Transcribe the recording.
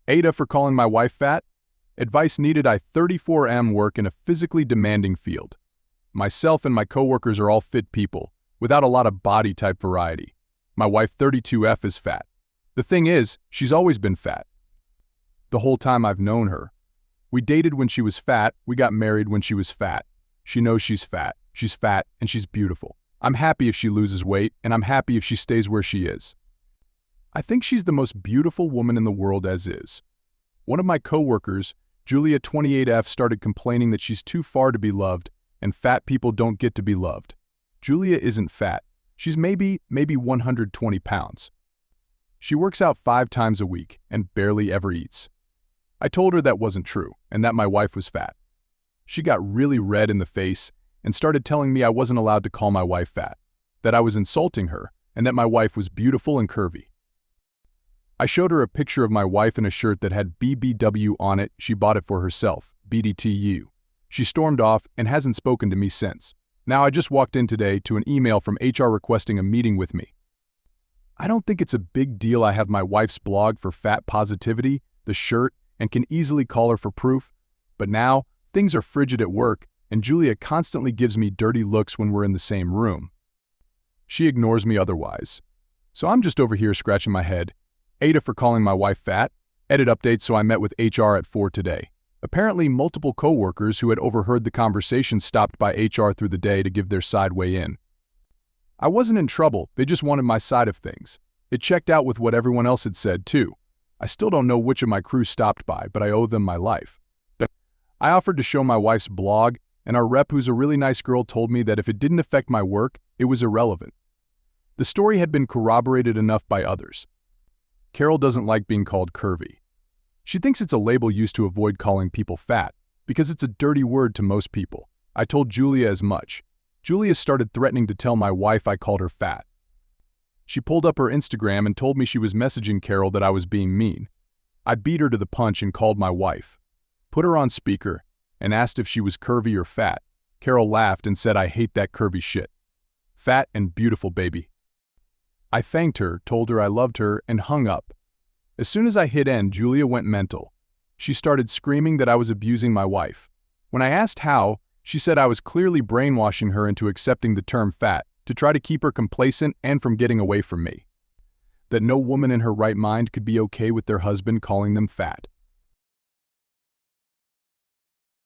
AITA for calling my wife fat? Advice needed. I 34M work in a physically demanding field. Myself and my coworkers are all fit people, without a lot of body type variety. My wife 32F is fat. The thing is, she's always been fat. The whole time I've known her. We dated when she was fat, we got married when she was fat. She knows she's fat, and she's beautiful. I'm happy if she loses weight, and I'm happy if she stays where she is. I think she's the most beautiful woman in the world as is. One of my coworkers, Julia 28F, started complaining that she's too far to be loved, and fat people don't get to be loved. Julia isn't fat. She's maybe 120 pounds. She works out 5 times a week and barely ever eats. I told her that wasn't true and that my wife was fat. She got really red in the face and started telling me I wasn't allowed to call my wife fat, that I was insulting her, and that my wife was beautiful and curvy. I showed her a picture of my wife in a shirt that had BBW on it. She bought it for herself, BDTU. She stormed off and hasn't spoken to me since. Now I just walked in today to an email from HR requesting a meeting with me. I don't think it's a big deal. I have my wife's blog for fat positivity, the shirt, and can easily call her for proof. But now, things are frigid at work, and Julia constantly gives me dirty looks when we're in the same room. She ignores me otherwise. So I'm just over here scratching my head. AITA for calling my wife fat? Edit update. So I met with HR at 4 today. Apparently, multiple coworkers who had overheard the conversation stopped by HR through the day to give their side weigh in. I wasn't in trouble, they just wanted my side of things. It checked out with what everyone else had said, too. I still don't know which of my crew stopped by, but I owe them my life. I offered to show my wife's blog, and our rep, who's a really nice girl, told me that if it didn't affect my work, it was irrelevant. The story had been corroborated enough by others. Carol doesn't like being called curvy. She thinks it's a label used to avoid calling people fat, because it's a dirty word to most people. I told Julia as much. Julia started threatening to tell my wife I called her fat. She pulled up her Instagram and told me she was messaging Carol that I was being mean. I beat her to the punch and called my wife, put her on speaker, and asked if she was curvy or fat. Carol laughed and said, "I hate that curvy shit. Fat and beautiful, baby." I thanked her, told her I loved her, and hung up. As soon as I hit end, Julia went mental. She started screaming that I was abusing my wife. When I asked how, she said I was clearly brainwashing her into accepting the term fat to try to keep her complacent and from getting away from me. That no woman in her right mind could be okay with their husband calling them fat.